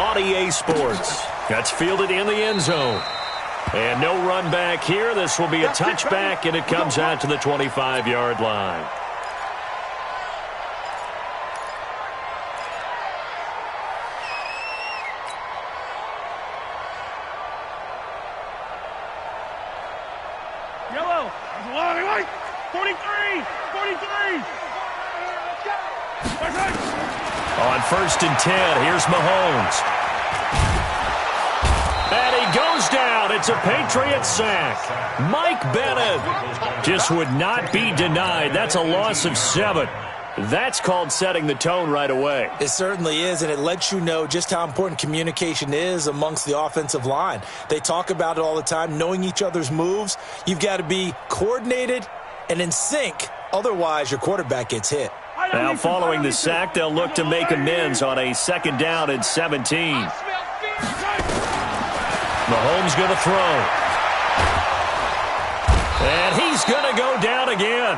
on EA Sports. That's fielded in the end zone. And no run back here. This will be a touchback, and it comes out to the 25-yard line. Yellow. 43. 43. On 1st and 10, here's Mahomes. And he goes down. It's a Patriot sack. Mike Bennett just would not be denied. That's a loss of 7. That's called setting the tone right away. It certainly is, and it lets you know just how important communication is amongst the offensive line. They talk about it all the time, knowing each other's moves. You've got to be coordinated and in sync. Otherwise, your quarterback gets hit. Now, following the sack, they'll look to make amends on a 2nd down and 17. Mahomes going to throw. And he's going to go down again.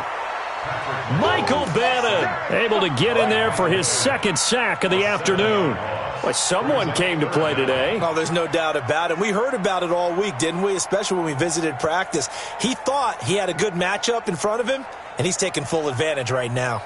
Michael Bennett able to get in there for his 2nd sack of the afternoon. Well, someone came to play today. Oh, there's no doubt about it. We heard about it all week, didn't we? Especially when we visited practice. He thought he had a good matchup in front of him, and he's taking full advantage right now.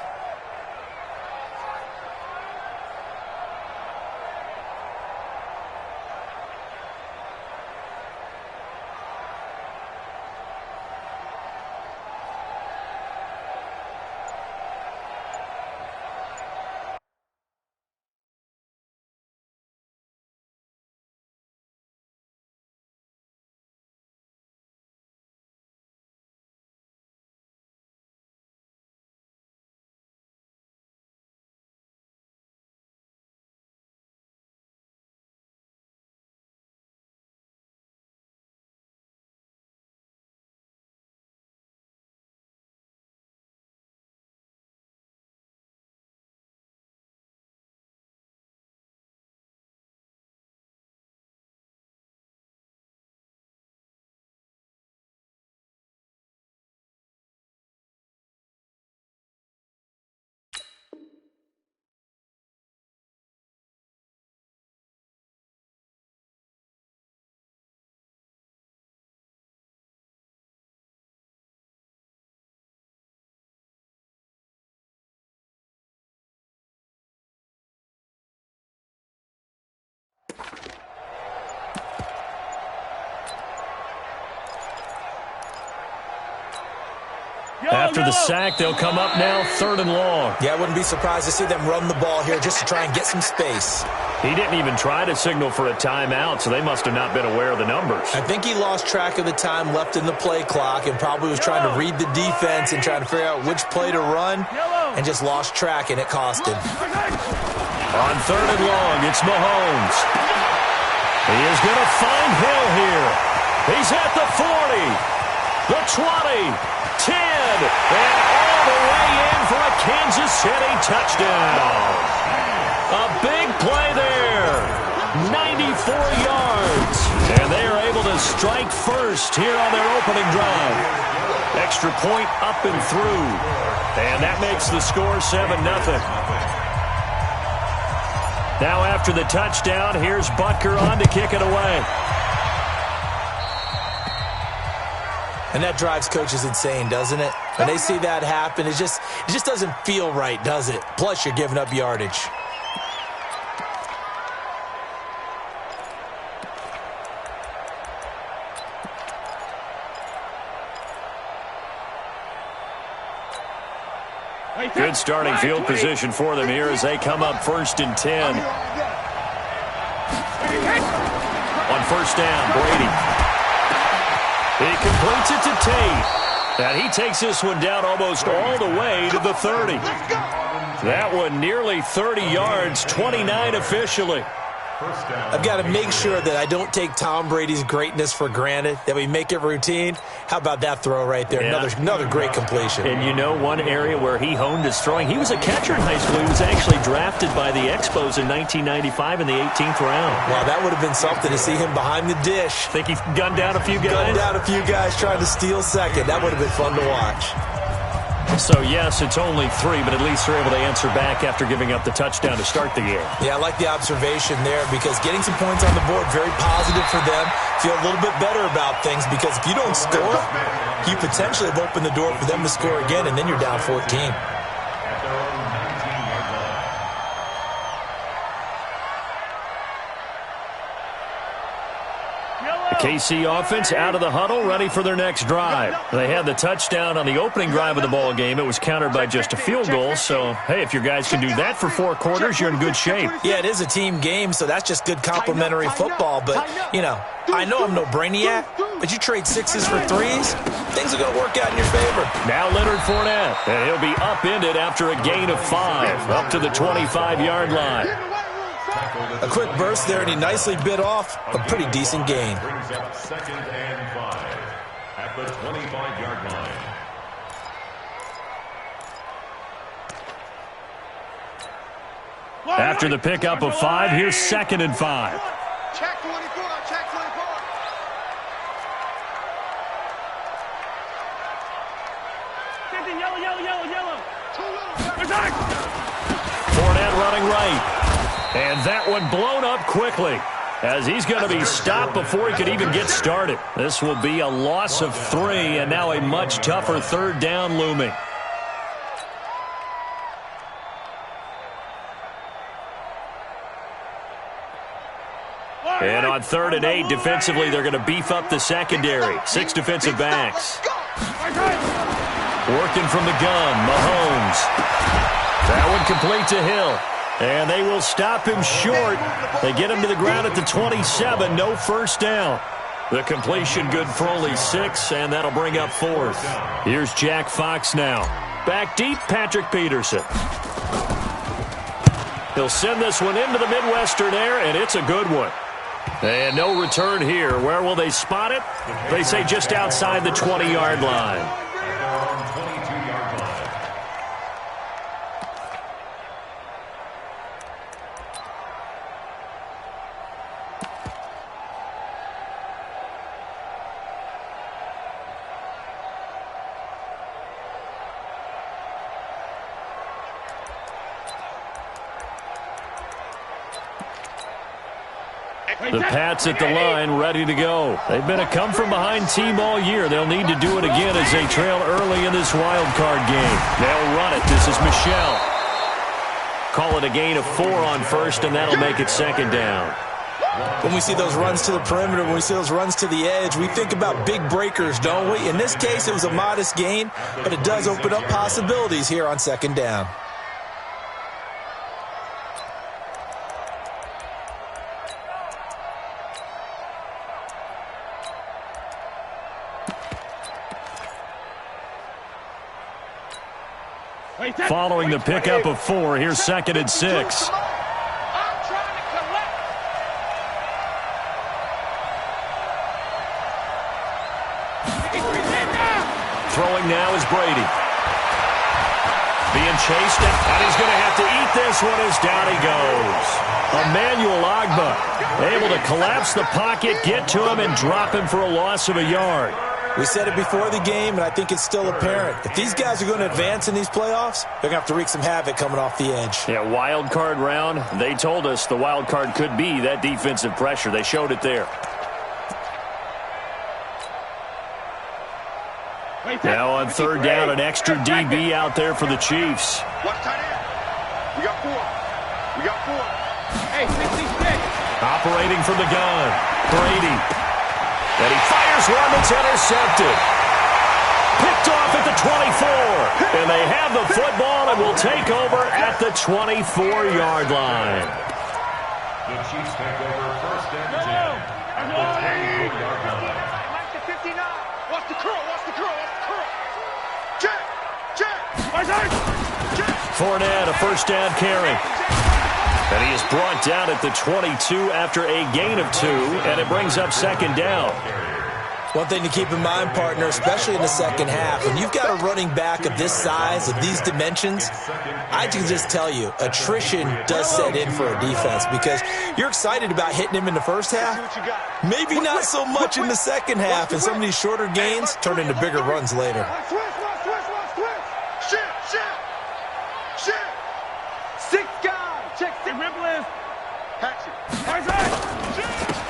After the sack, they'll come up now 3rd and long. Yeah, I wouldn't be surprised to see them run the ball here just to try and get some space. He didn't even try to signal for a timeout, so they must have not been aware of the numbers. I think he lost track of the time left in the play clock and probably was trying to read the defense and trying to figure out which play to run and just lost track, and it cost him. On 3rd and long, it's Mahomes. He is going to find Hill here. He's at the 40, the 20, 10, and all the way in for a Kansas City touchdown. A big play there. 94 yards. And they are able to strike first here on their opening drive. Extra point up and through. And that makes the score 7-0. Now after the touchdown, here's Butker on to kick it away. And that drives coaches insane, doesn't it? When they see that happen, it just doesn't feel right, does it? Plus, you're giving up yardage. Good starting field position for them here as they come up 1st and 10. On 1st down, Brady. He completes it to Tate. And he takes this one down almost all the way to the 30. That one nearly 30 yards, 29 officially. I've got to make sure that I don't take Tom Brady's greatness for granted, that we make it routine. How about that throw right there? Yeah. Another great completion. And you know one area where he honed his throwing, he was a catcher in high school. He was actually drafted by the Expos in 1995 in the 18th round. Wow, that would have been something to see him behind the dish. Think he gunned down a few guys? Gunned down a few guys trying to steal second. That would have been fun to watch. So, yes, it's only 3, but at least they're able to answer back after giving up the touchdown to start the game. Yeah, I like the observation there because getting some points on the board, very positive for them. Feel a little bit better about things because if you don't score, you potentially have opened the door for them to score again, and then you're down 14. The KC offense out of the huddle, ready for their next drive. They had the touchdown on the opening drive of the ball game. It was countered by just a field goal. So, hey, if your guys can do that for 4 quarters, you're in good shape. Yeah, it is a team game, so that's just good complimentary football. But, you know, I know I'm no brainiac, but you trade 6s for 3s, things are going to work out in your favor. Now Leonard Fournette, and he'll be upended after a gain of 5, up to the 25-yard line. A quick burst there, and he nicely bit off a pretty decent gain. Brings up 2nd and 5 at the 25-yard line. After the pickup of 5, here's 2nd and 5. Check 24, check 24. Yellow. Fournette running right. And that one blown up quickly as he's going to be stopped before he could even get started. This will be a loss of 3 and now a much tougher 3rd down looming. And on 3rd and 8, defensively, they're going to beef up the secondary. 6 defensive backs. Working from the gun, Mahomes. That one complete to Hill. And they will stop him short. They get him to the ground at the 27. No first down. The completion good for only 6, and that'll bring up 4th. Here's Jack Fox now. Back deep, Patrick Peterson. He'll send this one into the Midwestern air, and it's a good one. And no return here. Where will they spot it? They say just outside the 20-yard line. The Pats at the line, ready to go. They've been a come-from-behind team all year. They'll need to do it again as they trail early in this wild card game. They'll run it. This is Michel. Call it a gain of 4 on 1st, and that'll make it 2nd down. When we see those runs to the perimeter, when we see those runs to the edge, we think about big breakers, don't we? In this case, it was a modest gain, but it does open up possibilities here on 2nd down. Following the pickup of 4, here's 2nd and 6. Throwing now is Brady. Being chased, and he's going to have to eat this one as down he goes. Emmanuel Ogbah able to collapse the pocket, get to him, and drop him for a loss of a yard. We said it before the game, and I think it's still apparent. If these guys are going to advance in these playoffs, they're going to have to wreak some havoc coming off the edge. Yeah, wild card round. They told us the wild card could be that defensive pressure. They showed it there. Now on 3rd down, an extra DB out there for the Chiefs. Watch tight end. We got 4. Hey, 66. Operating from the gun, Brady. And he fires one that's intercepted. Picked off at the 24. And they have the football and will take over at the 24-yard line. The Chiefs take over 1st and 10 at the 24-yard line. Mike to 59. Watch the curl. Check. Fournette, a first down carry. And he is brought down at the 22 after a gain of 2, and it brings up 2nd down. One thing to keep in mind, partner, especially in the second half, when you've got a running back of this size, of these dimensions, I can just tell you, attrition does set in for a defense because you're excited about hitting him in the first half. Maybe not so much in the second half, and some of these shorter gains turn into bigger runs later.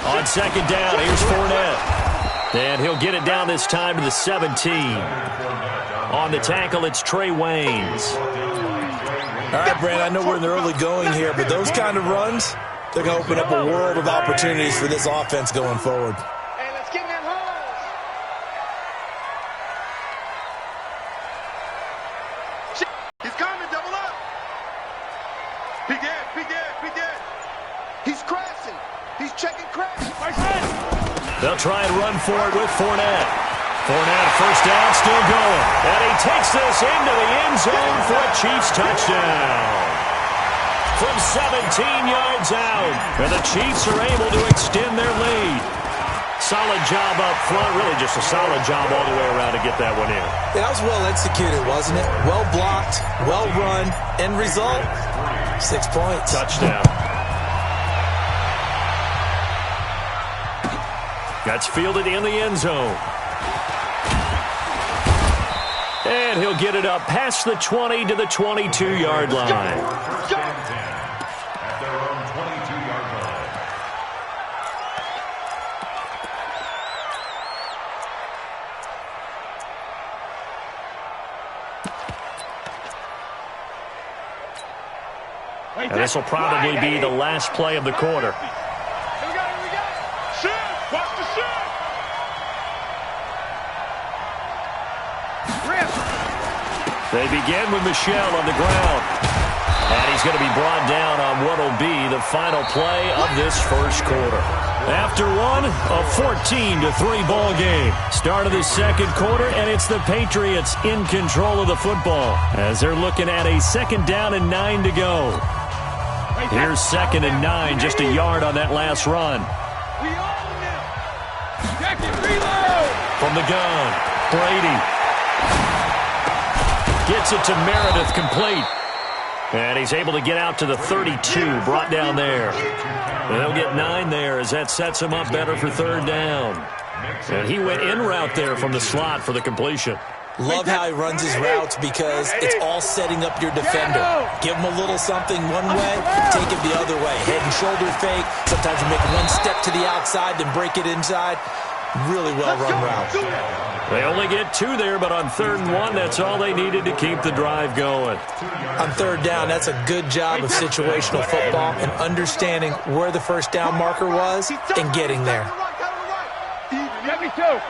On second down, here's Fournette. And he'll get it down this time to the 17. On the tackle, it's Trey Waynes. All right, Brand, I know we're in the early going here, but those kind of runs, they're going to open up a world of opportunities for this offense going forward. Hey, let's get in that hole. He's coming, double up. Be dead. He's crashing. He's checking crash. They'll try and run for it with Fournette. Fournette, first down, still going. And he takes this into the end zone for a Chiefs touchdown. From 17 yards out. And the Chiefs are able to extend their lead. Solid job up front. Really just a solid job all the way around to get that one in. That was well executed, wasn't it? Well blocked, well run. End result, 6 points. Touchdown. That's fielded in the end zone. And he'll get it up past the 20 to the 22-yard line. At their own 22-yard line. And this will probably be the last play of the quarter. Here we go. Shoot. Watch the shoot. Rip. They begin with Michel on the ground. And he's going to be brought down on what will be the final play of this first quarter. After one, a 14-3 ball game. Start of the second quarter, and it's the Patriots in control of the football as they're looking at a second down and 9 to go. Here's second and 9, just a yard on that last run. We own him. Jacket, reload. From the gun, Brady gets it to Meredith, complete. And he's able to get out to the 32, brought down there. And they'll get 9 there as that sets him up better for third down. And he went in route there from the slot for the completion. Love how he runs his routes because it's all setting up your defender. Give him a little something one way, take it the other way. Head and shoulder fake. Sometimes you make one step to the outside, then break it inside. Really well-run route. They only get 2 there, but on third and 1, that's all they needed to keep the drive going. On third down, that's a good job of situational football and understanding where the first down marker was and getting there. Let me go.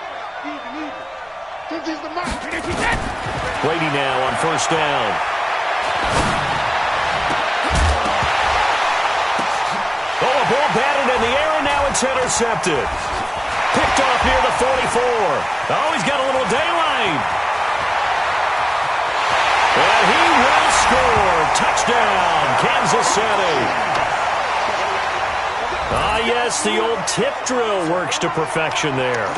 Brady now on first down. Oh, a ball batted in the air, and now it's intercepted. Picked off near the 44. Oh, he's got a little daylight. And he will score. Touchdown, Kansas City. Ah, yes, the old tip drill works to perfection there.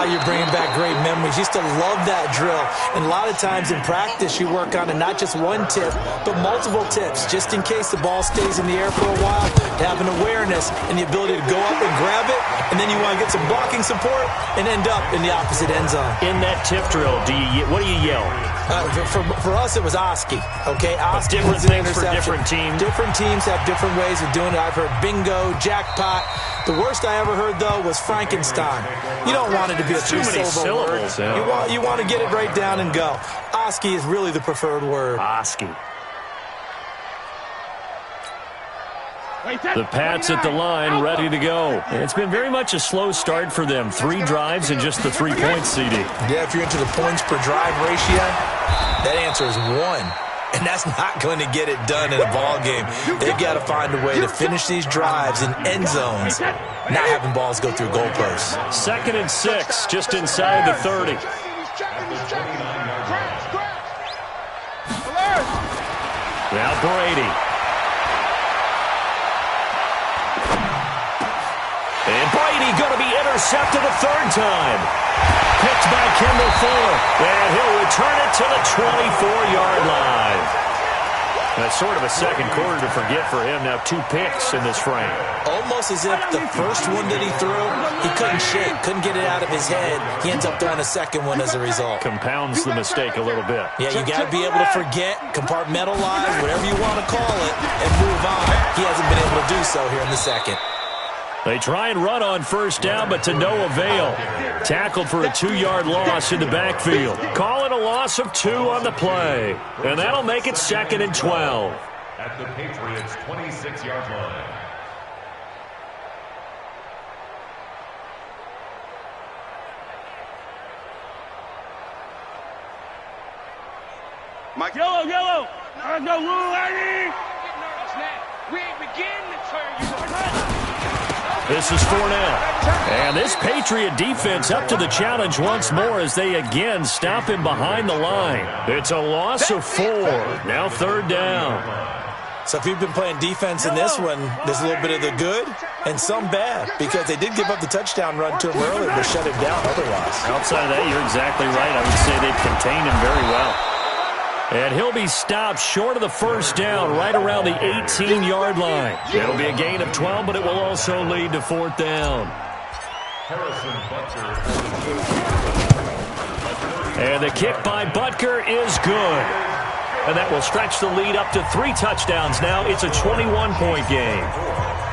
You're bringing back great memories. Used to love that drill. And a lot of times in practice, you work on it, not just one tip, but multiple tips, just in case the ball stays in the air for a while, to have an awareness and the ability to go up and grab it, and then you want to get some blocking support and end up in the opposite end zone. In that tip drill, what do you yell? For us, it was Oski. Okay, Oski different was an things for interception. different teams. Different teams have different ways of doing it. I've heard bingo, jackpot. The worst I ever heard, though, was Frankenstein. You don't want it to be a too many syllable syllables. word. Yeah. You want to get it right down and go. Oski is really the preferred word. Oski. The Pats at the line, ready to go. And it's been very much a slow start for them. 3 drives and just the 3 points, CD. Yeah, if you're into the points per drive ratio, that answer is 1. And that's not going to get it done in a ball game. They've got to find a way to finish these drives in end zones, not having balls go through goalposts. Second and 6, just inside the 30. Now Brady. And Brady going to be intercepted a third time. Picked by Kendall Fuller. And he'll return it to the 24-yard line. That's sort of a second quarter to forget for him. Now 2 picks in this frame. Almost as if the first one that he threw, he couldn't shake, couldn't get it out of his head. He ends up throwing a second one as a result. Compounds the mistake a little bit. Yeah, you got to be able to forget, compartmentalize, whatever you want to call it, and move on. He hasn't been able to do so here in the second. They try and run on first down, but to no avail. Tackled for a 2-yard loss in the backfield. Call it a loss of 2 on the play. And that'll make it 2nd and 12. At the Patriots' 26-yard line. Mike. Yellow. I go, little lady. We ain't beginning to turn you. This is Fournette. And this Patriot defense up to the challenge once more as they again stop him behind the line. It's a loss of 4. Now 3rd down. So if you've been playing defense in this one, there's a little bit of the good and some bad, because they did give up the touchdown run to him earlier, but shut him down otherwise. Outside of that, you're exactly right. I would say they've contained him very well. And he'll be stopped short of the first down right around the 18-yard line. It'll be a gain of 12, but it will also lead to 4th down. And the kick by Butker is good. And that will stretch the lead up to 3 touchdowns now. It's a 21-point game.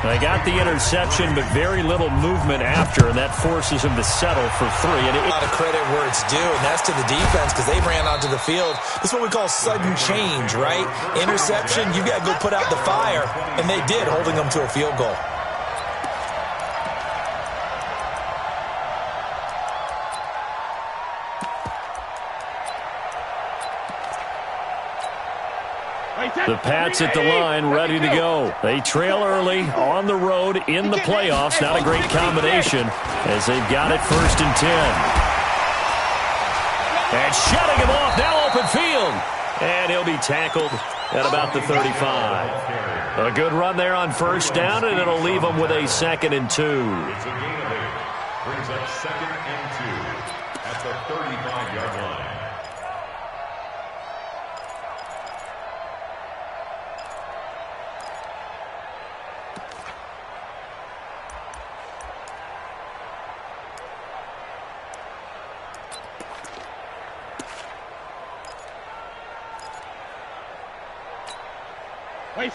They got the interception, but very little movement after, and that forces him to settle for 3. And a lot of credit where it's due, and that's to the defense, because they ran onto the field. This is what we call sudden change, right? Interception, you got to go put out the fire, and they did, holding them to a field goal. The Pats at the line, ready to go. They trail early on the road in the playoffs. Not a great combination as they've got it 1st and 10. And shutting him off, now open field. And he'll be tackled at about the 35. A good run there on first down, and it'll leave him with a 2nd and 2. It's a gain of 8. Brings up 2nd and 2 at the 35-yard line.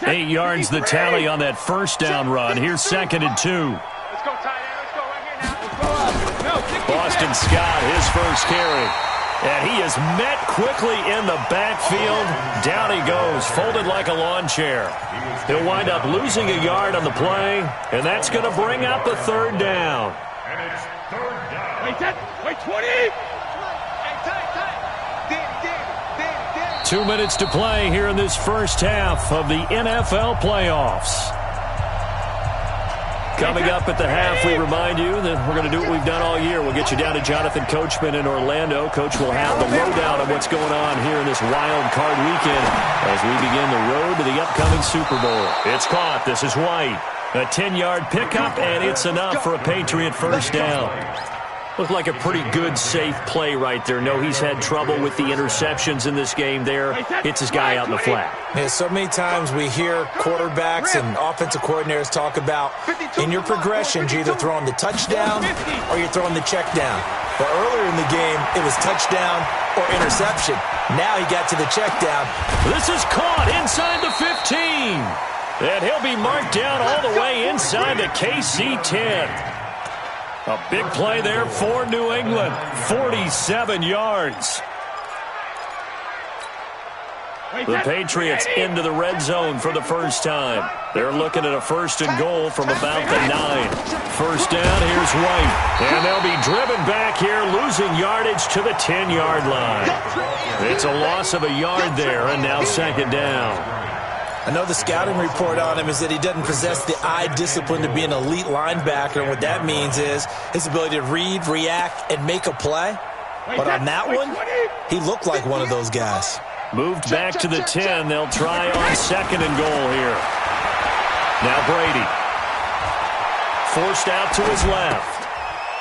Eight yards the tally on that first down run. Here's 2nd and 2. Let's go, tight end. Let's go right here now. Let's go. Boston Scott, his first carry. And he is met quickly in the backfield. Down he goes, folded like a lawn chair. He'll wind up losing a yard on the play, and that's going to bring up a 3rd down. And it's 3rd down. Wait, 20. 2 minutes to play here in this first half of the NFL playoffs. Coming up at the half, we remind you that we're going to do what we've done all year. We'll get you down to Jonathan Coachman in Orlando. Coach will have the lowdown on what's going on here in this wild card weekend as we begin the road to the upcoming Super Bowl. It's caught. This is White. A 10-yard pickup, and it's enough for a Patriot first down. Looked like a pretty good, safe play right there. No, he's had trouble with the interceptions in this game there. Hits his guy out in the flat. Yeah, so many times we hear quarterbacks and offensive coordinators talk about in your progressions, you're either throwing the touchdown or you're throwing the check down. But earlier in the game, it was touchdown or interception. Now he got to the check down. This is caught inside the 15. And he'll be marked down all the way inside the KC 10. A big play there for New England. 47 yards. The Patriots into the red zone for the first time. They're looking at a 1st and goal from about the 9. First down, here's White. And they'll be driven back here, losing yardage to the 10-yard line. It's a loss of a yard there, and now 2nd down. I know the scouting report on him is that he doesn't possess the eye discipline to be an elite linebacker. And what that means is his ability to read, react, and make a play. But on that one, he looked like one of those guys. Moved back to the 10. They'll try on 2nd and goal here. Now Brady. Forced out to his left.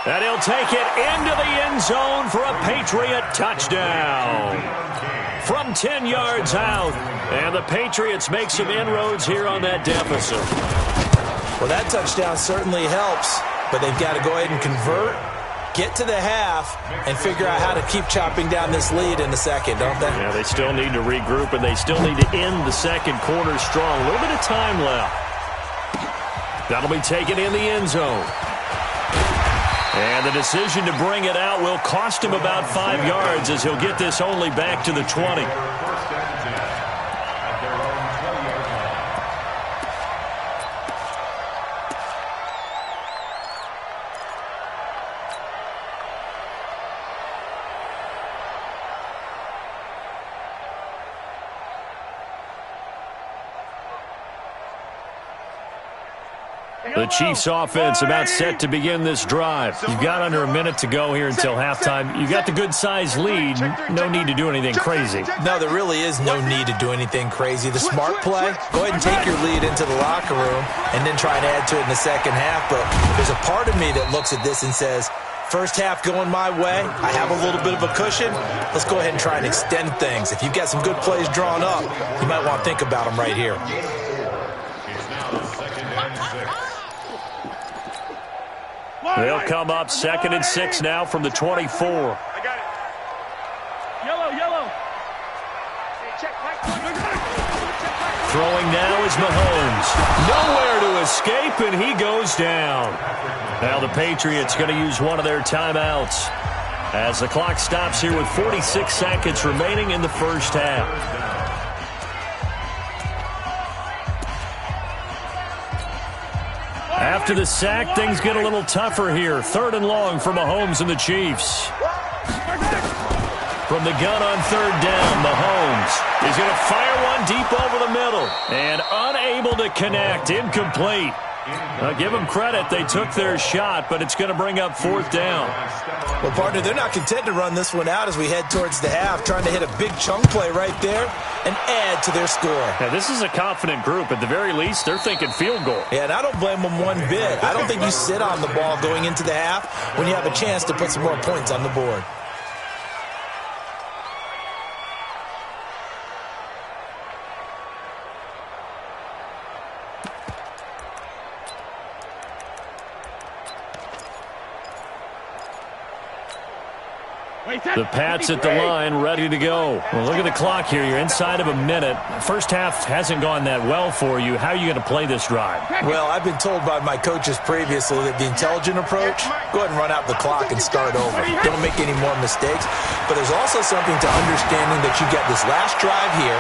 And he'll take it into the end zone for a Patriot touchdown. from 10 yards out. And the Patriots make some inroads here on that deficit. Well, that touchdown certainly helps, but they've got to go ahead and convert, get to the half, and figure out how to keep chopping down this lead in the second, don't they? Yeah, they still need to regroup, and they still need to end the second quarter strong. A little bit of time left. That'll be taken in the end zone. And the decision to bring it out will cost him about 5 yards as he'll get this only back to the 20. The Chiefs offense about set to begin this drive. You've got under a minute to go here until halftime. You've got the good-sized lead. No need to do anything crazy. No, there really is no need to do anything crazy. The smart play, go ahead and take your lead into the locker room and then try and add to it in the second half. But there's a part of me that looks at this and says, first half going my way, I have a little bit of a cushion. Let's go ahead and try and extend things. If you've got some good plays drawn up, you might want to think about them right here. They'll come up 2nd and 6 now from the 24. I got it. Yellow. Throwing now is Mahomes. Nowhere to escape, and he goes down. Now the Patriots going to use one of their timeouts as the clock stops here with 46 seconds remaining in the first half. After the sack, things get a little tougher here. 3rd and long for Mahomes and the Chiefs. From the gun on 3rd down, Mahomes is going to fire one deep over the middle. And unable to connect, incomplete. Give them credit, they took their shot, but it's going to bring up 4th down. Well, partner, they're not content to run this one out as we head towards the half, trying to hit a big chunk play right there and add to their score. Now, this is a confident group. At the very least, they're thinking field goal. Yeah, and I don't blame them one bit. I don't think you sit on the ball going into the half when you have a chance to put some more points on the board. The Pats at the line, ready to go. Well, look at the clock here. You're inside of a minute. First half hasn't gone that well for you. How are you going to play this drive? Well, I've been told by my coaches previously that the intelligent approach, go ahead and run out the clock and start over. Don't make any more mistakes. But there's also something to understanding that you get this last drive here.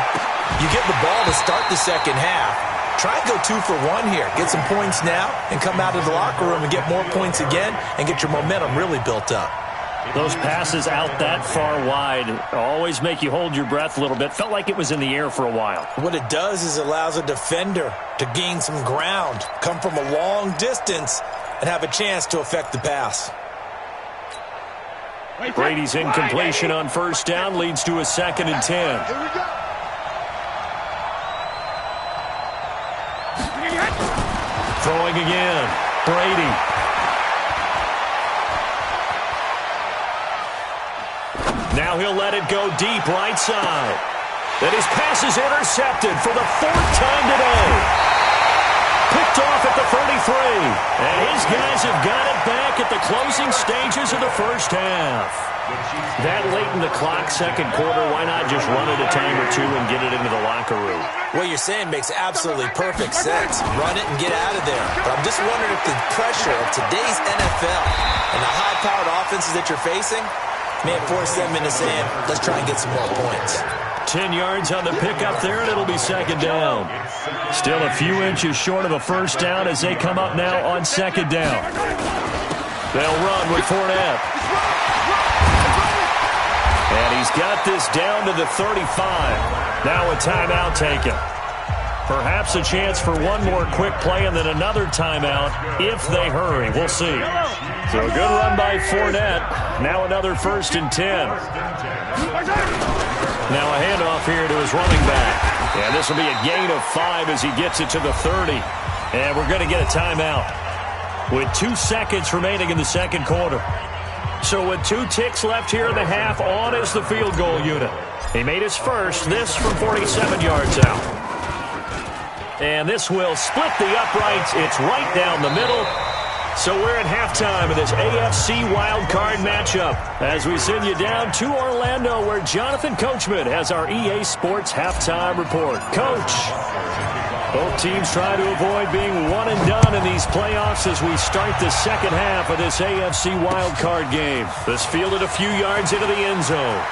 You get the ball to start the second half. Try and go 2 for 1 here. Get some points now and come out of the locker room and get more points again and get your momentum really built up. Those passes out that far wide always make you hold your breath a little bit. Felt like it was in the air for a while. What it does is it allows a defender to gain some ground, come from a long distance, and have a chance to affect the pass. Brady's incompletion on 1st down leads to a 2nd and 10. Here we go. Throwing again. Brady. Now he'll let it go deep right side. Then his pass is intercepted for the 4th time today. Picked off at the 33. And his guys have got it back at the closing stages of the first half. That late in the clock, second quarter, why not just run it a time or two and get it into the locker room? What you're saying makes absolutely perfect sense. Run it and get out of there. But I'm just wondering if the pressure of today's NFL and the high-powered offenses that you're facing may force them into saying, let's try and get some more points. 10 yards on the pickup there, and it'll be 2nd down. Still a few inches short of a 1st down as they come up now on 2nd down. They'll run with Fournette. And he's got this down to the 35. Now a timeout taken. Perhaps a chance for one more quick play and then another timeout if they hurry. We'll see. So a good run by Fournette. Now another 1st and 10. Now a handoff here to his running back. And this will be a gain of 5 as he gets it to the 30. And we're going to get a timeout with 2 seconds remaining in the second quarter. So with 2 ticks left here in the half, on is the field goal unit. He made his first, this from 47 yards out. And this will split the uprights. It's right down the middle. So we're at halftime of this AFC wildcard matchup as we send you down to Orlando where Jonathan Coachman has our EA Sports halftime report. Coach, both teams try to avoid being one and done in these playoffs as we start the second half of this AFC wildcard game. This fielded a few yards into the end zone.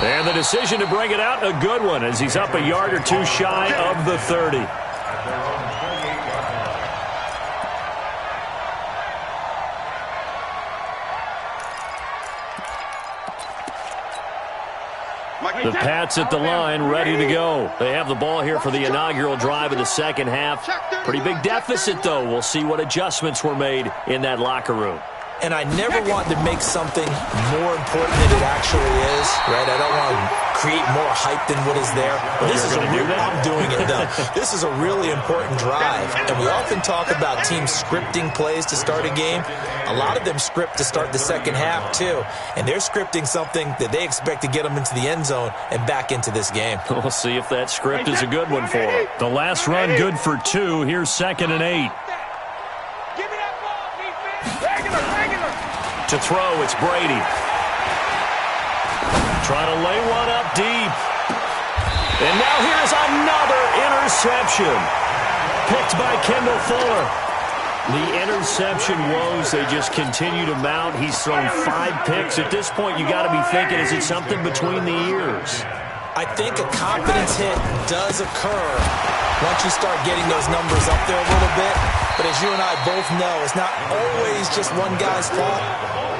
And the decision to bring it out, a good one as he's up a yard or two shy of the 30. The Pats at the line, ready to go. They have the ball here for the inaugural drive of the second half. Pretty big deficit, though. We'll see what adjustments were made in that locker room. And I never want to make something more important than it actually is, right? I don't want to create more hype than what is there. But this is I'm doing it, though. This is a really important drive. And we often talk about teams scripting plays to start a game. A lot of them script to start the second half, too. And they're scripting something that they expect to get them into the end zone and back into this game. We'll see if that script is a good one for them. The last run good for 2. Here's 2nd and 8. To throw, it's Brady. Trying to lay one up deep. And now here's another interception. Picked by Kendall Fuller. The interception woes, they just continue to mount. He's thrown 5 picks. At this point, you got to be thinking, is it something between the ears? I think a confidence hit does occur once you start getting those numbers up there a little bit. But as you and I both know, it's not always just one guy's fault.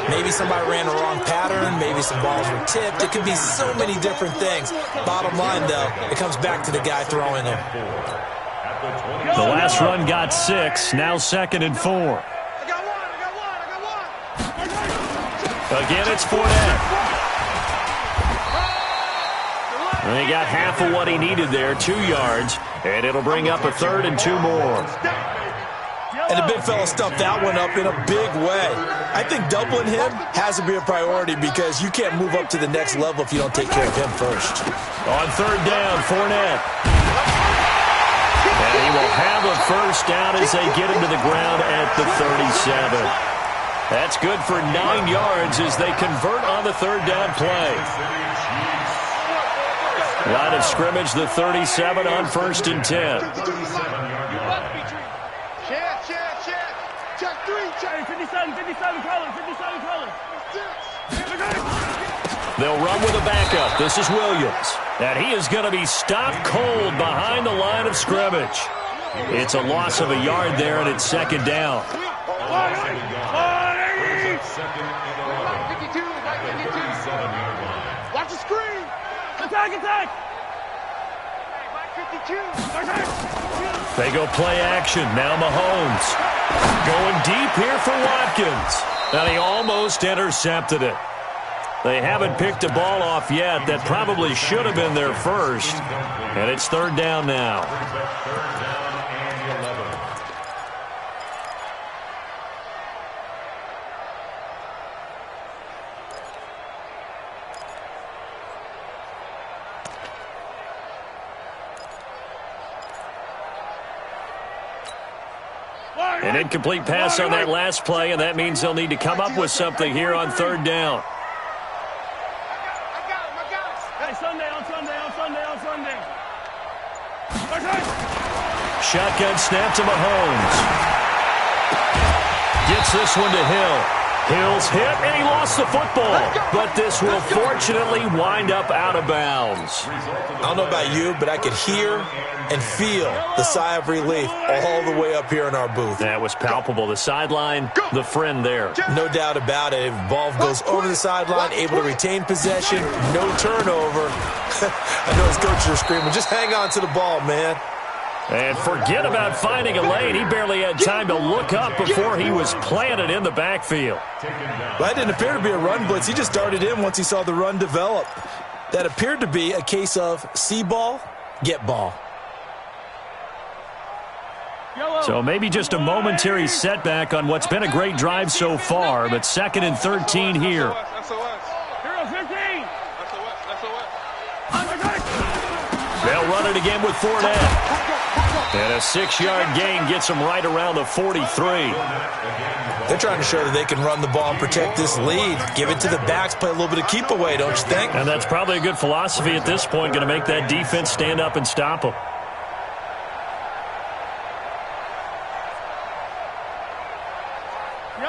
Maybe somebody ran the wrong pattern. Maybe some balls were tipped. It could be so many different things. Bottom line, though, it comes back to the guy throwing them. The last run got 6. Now 2nd and 4. Again, it's Fournette. And he got half of what he needed there, 2 yards. And it'll bring up a 3rd and 2 more. And the big fella stuffed that one up in a big way. I think doubling him has to be a priority because you can't move up to the next level if you don't take care of him first. On 3rd down, Fournette. And he will have a first down as they get him to the ground at the 37. That's good for 9 yards as they convert on the 3rd down play. Line of scrimmage, the 37 on 1st and 10. Check 3, check 57 color. They'll run with a backup. This is Williams. And he is going to be stopped cold behind the line of scrimmage. It's a loss of a yard there, and it's 2nd down. Watch the screen. Attack. They go play action. Now Mahomes. Going deep here for Watkins. And he almost intercepted it. They haven't picked a ball off yet. That probably should have been their first. And it's 3rd down now. An incomplete pass on that last play, and that means they'll need to come up with something here on 3rd down. Hey, Sunday. Shotgun snap to Mahomes. Gets this one to Hill. Hill's hit, and he lost the football. But this will fortunately wind up out of bounds. I don't know about you, but I could hear and feel the sigh of relief all the way up here in our booth. That was palpable. The sideline, the friend there. No doubt about it. If the ball goes over the sideline, able to retain possession, no turnover. I know his coaches are screaming, just hang on to the ball, man. And forget about finding a lane. He barely had time to look up before he was planted in the backfield. Well, that didn't appear to be a run blitz. He just started in once he saw the run develop. That appeared to be a case of see ball, get ball. So maybe just a momentary setback on what's been a great drive so far, but 2nd and 13 here. it again with Fournette. And a 6-yard gain gets them right around the 43. They're trying to show that they can run the ball and protect this lead. Give it to the backs, play a little bit of keep away, don't you think? And that's probably a good philosophy at this point, going to make that defense stand up and stop them.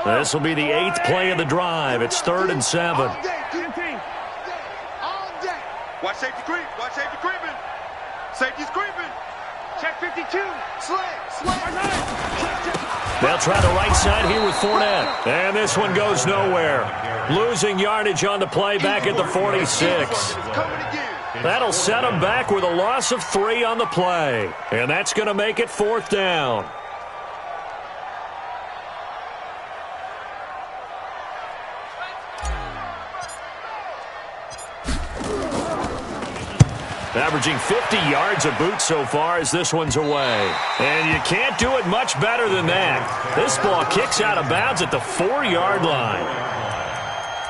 This will be the 8th play of the drive. It's 3rd and 7. Watch safety creep. Watch safety creeping. Safety's creeping. Check 52. They'll try the right side here with Fournette. And this one goes nowhere. Losing yardage on the play back at the 46. That'll set them back with a loss of 3 on the play. And that's going to make it 4th down. Averaging 50 yards a boot so far as this one's away. And you can't do it much better than that. This ball kicks out of bounds at the 4-yard line.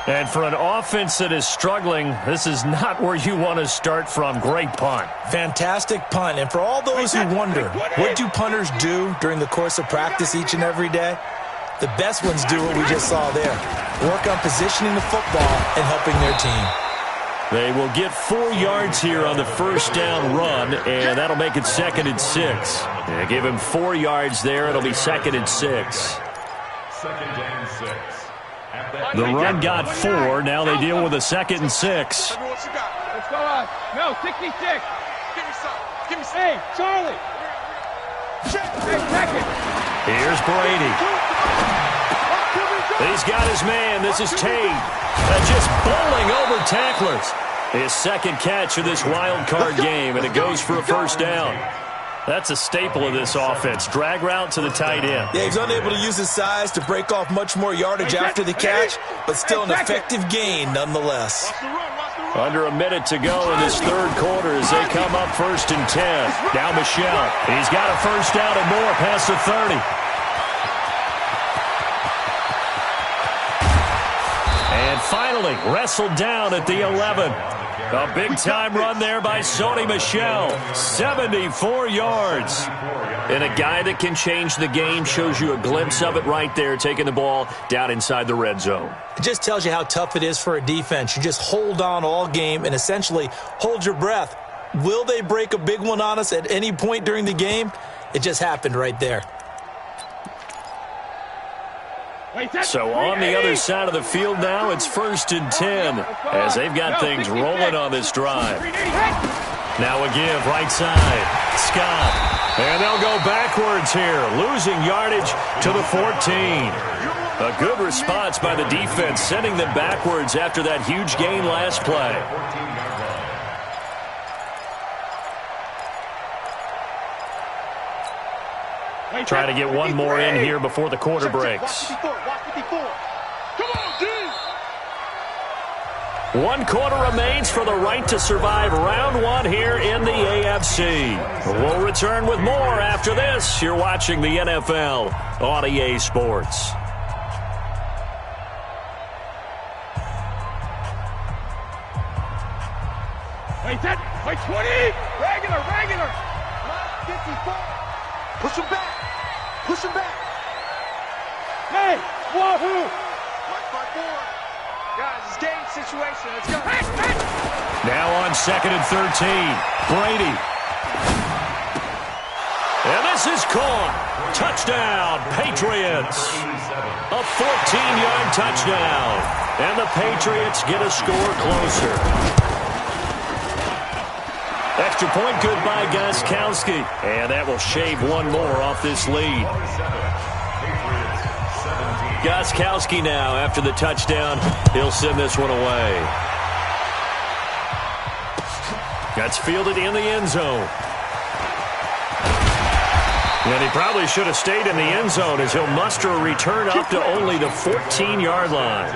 And for an offense that is struggling, this is not where you want to start from. Great punt. Fantastic punt. And for all those who wonder, what do punters do during the course of practice each and every day? The best ones do what we just saw there. Work on positioning the football and helping their team. They will get 4 yards here on the first down run, and that'll make it 2nd and 6. Yeah, give him 4 yards there. It'll be 2nd and 6. 2nd and 6. The run got 4. Now they deal with a 2nd and 6. Let's go on. No, 66. Give me some. Give me some. Hey, Charlie. Hey, second. Here's Brady. He's got his man. This is Tate. Just bowling over tacklers. His 2nd catch of this wild card game, and it goes for a first down. That's a staple of this offense. Drag route to the tight end. Yeah, he's unable to use his size to break off much more yardage after the catch, but still an effective gain nonetheless. Under a minute to go in this 3rd quarter as they come up 1st and 10. Now Michel. He's got a first down and more past the 30. And finally, wrestled down at the 11. A big-time run there by Sony Michel. 74 yards. And a guy that can change the game, shows you a glimpse of it right there, taking the ball down inside the red zone. It just tells you how tough it is for a defense. You just hold on all game and essentially hold your breath. Will they break a big one on us at any point during the game? It just happened right there. So on the other side of the field now, it's 1st and 10 as they've got things rolling on this drive. Now a give right side. Scott. And they'll go backwards here, losing yardage to the 14. A good response by the defense, sending them backwards after that huge gain last play. Try to get one more in here before the quarter breaks. 1 quarter remains for the right to survive round 1 here in the AFC. We'll return with more after this. You're watching the NFL on EA Sports. Wait, 20. Regular. 54. Push him back. Hey, wahoo! Mark 4. Guys, it's game situation. Let's go. Hey. Now on 2nd and 13. Brady. And this is caught. Touchdown, Patriots. A 14-yard touchdown. And the Patriots get a score closer. Extra point good by Gostkowski. And that will shave 1 more off this lead. Gostkowski now, after the touchdown, he'll send this one away. That's fielded in the end zone. And he probably should have stayed in the end zone as he'll muster a return up to only the 14-yard line.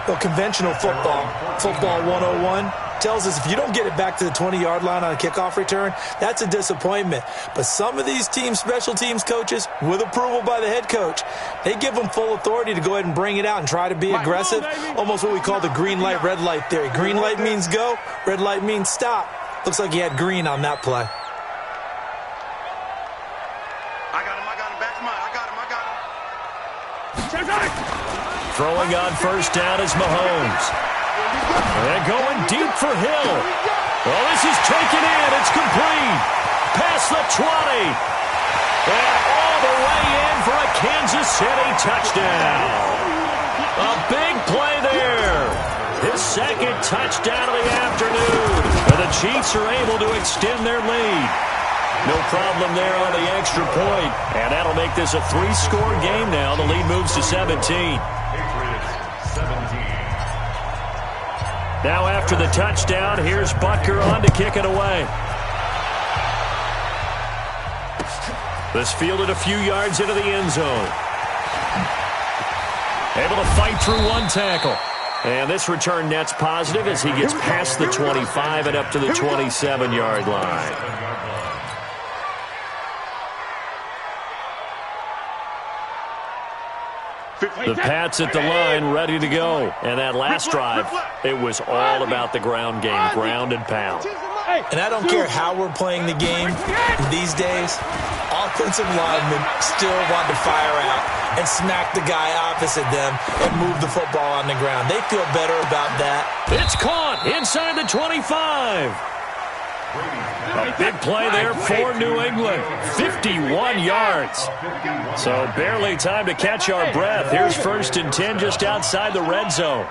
Well, conventional football 101, tells us if you don't get it back to the 20-yard line on a kickoff return, that's a disappointment. But some of these teams, special teams coaches, with approval by the head coach, they give them full authority to go ahead and bring it out and try to be aggressive, almost what we call the green light, red light theory. Green light means go, red light means stop. Looks like he had green on that play. Throwing on first down is Mahomes. And going deep for Hill. Well, this is taken in. It's complete. Past the 20. And all the way in for a Kansas City touchdown. A big play there. His second touchdown of the afternoon. And the Chiefs are able to extend their lead. No problem there on the extra point. And that'll make this a 3-score game now. The lead moves to 17. Now after the touchdown, here's Butker on to kick it away. This fielded a few yards into the end zone. Able to fight through one tackle. And this return net's positive as he gets past the 25 and up to the 27-yard line. The Pats at the line, ready to go. And that last drive, it was all about the ground game, ground and pound. And I don't care how we're playing the game these days, offensive linemen still want to fire out and smack the guy opposite them and move the football on the ground. They feel better about that. It's caught inside the 25. A big play there for New England. 51 yards. So barely time to catch our breath. Here's 1st and 10 just outside the red zone.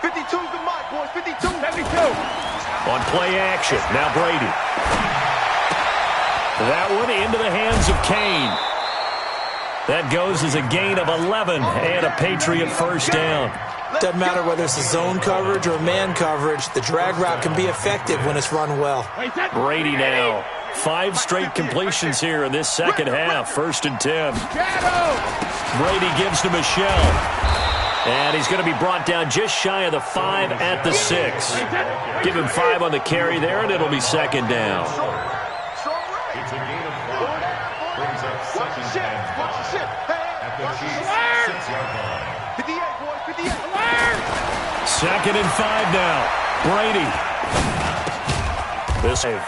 52's the mark, boys. 52. 72. On play action. Now Brady. That one into the hands of Kane. That goes as a gain of 11 and a Patriot first down. Doesn't matter whether it's a zone coverage or man coverage. The drag route can be effective when it's run well. Brady now. 5 straight completions here in this second half. 1st and 10. Brady gives to Michelle. And he's going to be brought down just shy of the 5 at the 6. Give him 5 on the carry there, and it'll be 2nd down. It's a gain of 5. Brings up 2nd and 5 at the Chiefs' 6-yard line. 58, boys. 58. 2nd and 5 now. Brady. This save.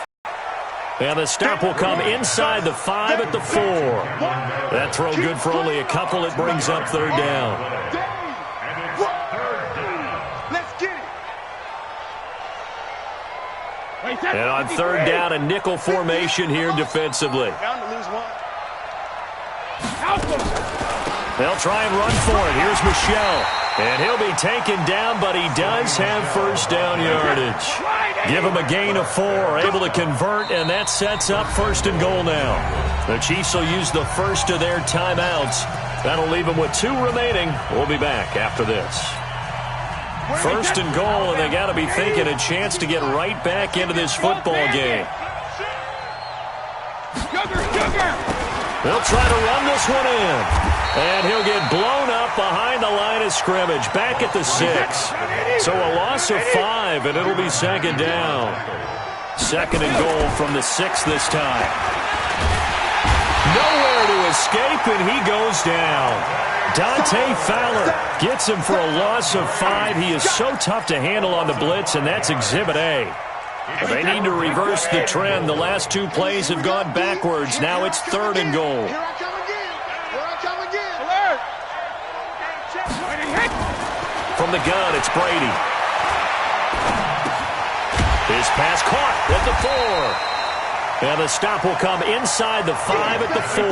And the stop will come inside the 5 at the 4. That throw good for only a couple. It brings up 3rd down. And on 3rd down, a nickel formation here defensively. They'll try and run for it. Here's Michelle. And he'll be taken down, but he does have first down yardage. Give him a gain of 4, able to convert, and that sets up 1st and goal now. The Chiefs will use the first of their timeouts. That'll leave them with 2 remaining. We'll be back after this. 1st and goal, and they got to be thinking a chance to get right back into this football game. They'll try to run this one in. And he'll get blown up behind the line of scrimmage, back at the 6. So a loss of 5, and it'll be 2nd down. 2nd and goal from the 6 this time. Nowhere to escape, and he goes down. Dante Fowler gets him for a loss of 5. He is so tough to handle on the blitz, and that's Exhibit A. They need to reverse the trend. The last 2 plays have gone backwards. Now it's 3rd and goal. From the gun, it's Brady. His pass caught at the 4. And the stop will come inside the 5 at the 4.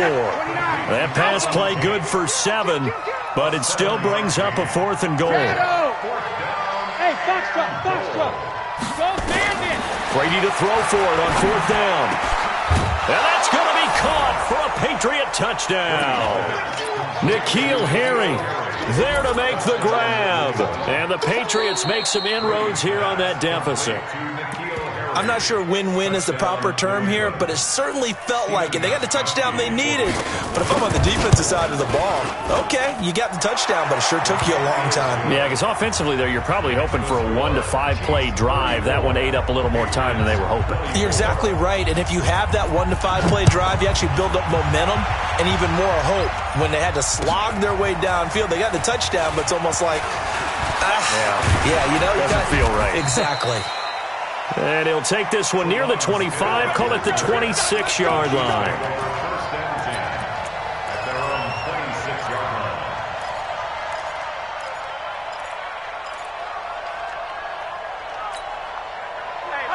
That pass play good for 7, but it still brings up a 4th and goal. Hey, box truck. Go Bandit. Brady to throw for it on 4th down. And that's going to be caught for a Patriot touchdown. N'Keal Harry there to make the grab. And the Patriots make some inroads here on that deficit. I'm not sure win-win is the proper term here, but it certainly felt like it. They got the touchdown they needed. But if I'm on the defensive side of the ball, okay, you got the touchdown, but it sure took you a long time. Yeah, because offensively there, you're probably hoping for a 1 to 5 play drive. That one ate up a little more time than they were hoping. You're exactly right. And if you have that 1 to 5 play drive, you actually build up momentum and even more hope. When they had to slog their way downfield, they got the touchdown, but it's almost like, yeah, you know, doesn't feel right. Exactly. And he'll take this one near the 25, call it the 26-yard line.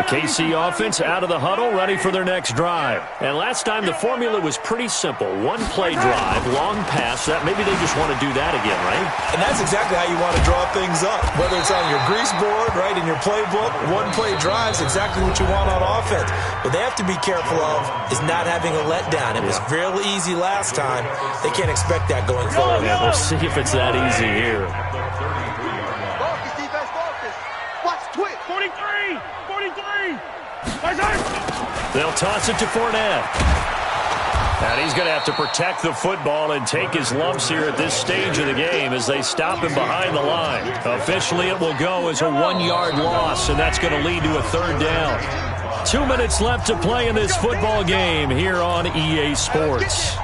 KC offense out of the huddle, ready for their next drive. And last time the formula was pretty simple. One-play drive, long pass. That maybe they just want to do that again, right? And that's exactly how you want to draw things up. Whether it's on your grease board, right, in your playbook, one-play drive is exactly what you want on offense. What they have to be careful of is not having a letdown. It was real easy last time. They can't expect that going forward. Yeah, we'll see if it's that easy here. Focus, defense, focus. Watch twitch. 43. 43. They'll toss it to Fournette. And he's going to have to protect the football and take his lumps here at this stage of the game as they stop him behind the line. Officially, it will go as a 1-yard loss, and that's going to lead to a third down. 2 minutes left to play in this football game here on EA Sports.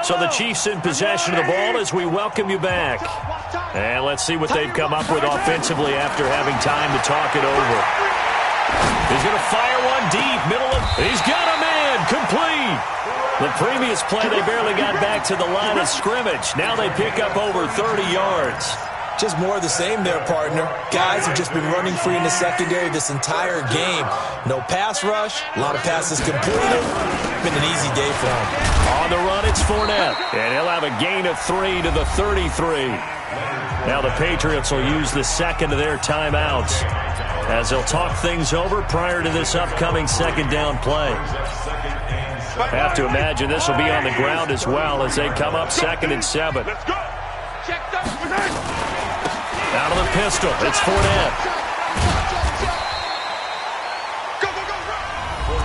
So the Chiefs in possession of the ball as we welcome you back. And let's see what they've come up with offensively after having time to talk it over. He's going to fire one deep, middle of... He's got a man, complete. The previous play, they barely got back to the line of scrimmage. Now they pick up over 30 yards. Just more of the same there, partner. Guys have just been running free in the secondary this entire game. No pass rush, a lot of passes completed. Been an easy day for him. On the run, it's Fournette. And he'll have a gain of 3 to the 33. Now the Patriots will use the second of their timeouts as they'll talk things over prior to this upcoming second down play. Have to imagine this will be on the ground as well as they come up 2nd and 7. Out of the pistol, it's Fournette.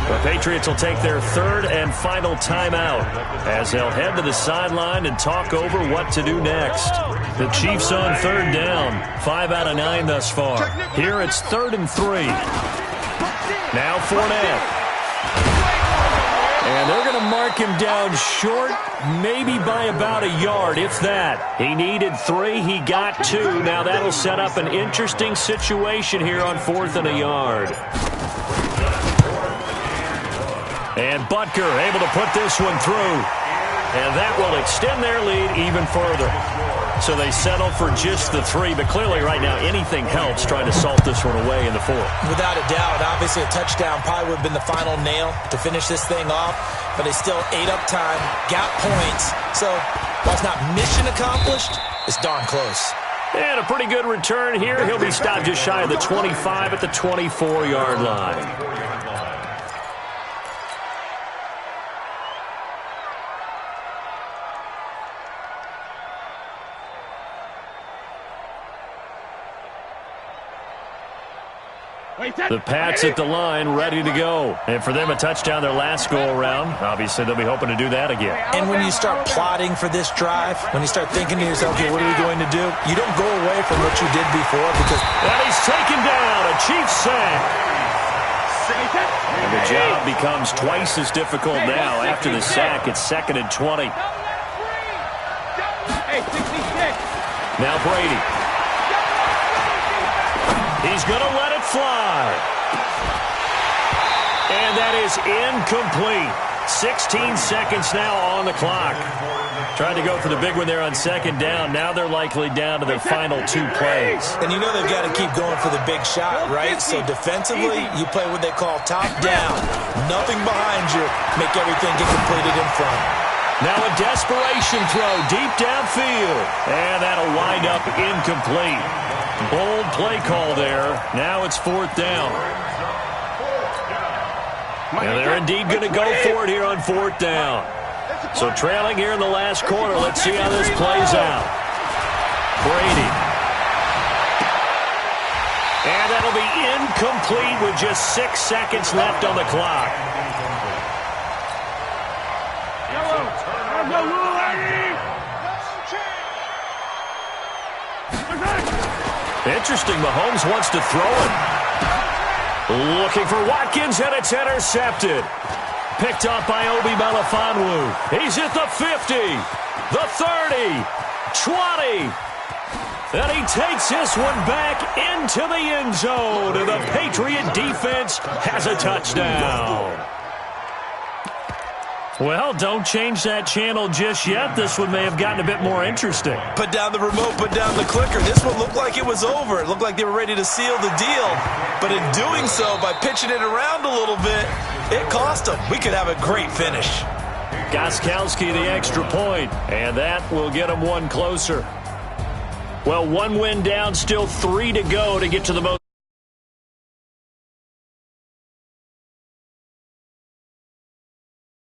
The Patriots will take their third and final timeout as they'll head to the sideline and talk over what to do next. The Chiefs on third down, 5 out of 9 thus far. Here it's 3rd and 3. Now Fournette. And they're going to mark him down short, maybe by about a yard, if that. He needed 3, he got 2. Now that'll set up an interesting situation here on 4th and a yard. And Butker able to put this one through. And that will extend their lead even further. So they settle for just the 3, but clearly right now anything helps trying to salt this one away in the 4th. Without a doubt, obviously a touchdown probably would have been the final nail to finish this thing off, but they still ate up time, got points. So while it's not mission accomplished, it's darn close. And a pretty good return here. He'll be stopped just shy of the 25 at the 24-yard line. The Pats at the line, ready to go. And for them, a touchdown their last go-around. Obviously, they'll be hoping to do that again. And when you start plotting for this drive, when you start thinking to yourself, okay, what are we going to do? You don't go away from what you did before because... And he's taken down, a Chiefs sack. And the job becomes twice as difficult now. After the sack, it's 2nd and 20. Now Brady. He's going to let it fly. And that is incomplete. 16 seconds now on the clock. Tried to go for the big one there on 2nd down. Now they're likely down to their final 2 plays. And you know they've got to keep going for the big shot, right? So defensively, you play what they call top down. Nothing behind you. Make everything get completed in front. Now a desperation throw deep downfield. And that'll wind up incomplete. Bold play call there. Now it's 4th down. And they're indeed going to go for it here on 4th down. So trailing here in the last quarter. Let's see how this plays out. Brady. And that'll be incomplete with just 6 seconds left on the clock. Interesting, Mahomes wants to throw it. Looking for Watkins, and it's intercepted. Picked up by Obi Melifonwu. He's at the 50. the 30, 20. And he takes this one back into the end zone. And the Patriot defense has a touchdown. Well, don't change that channel just yet. This one may have gotten a bit more interesting. Put down the remote, put down the clicker. This one looked like it was over. It looked like they were ready to seal the deal. But in doing so, by pitching it around a little bit, it cost them. We could have a great finish. Gostkowski the extra point, and that will get them one closer. Well, one win down, still 3 to go to get to the most.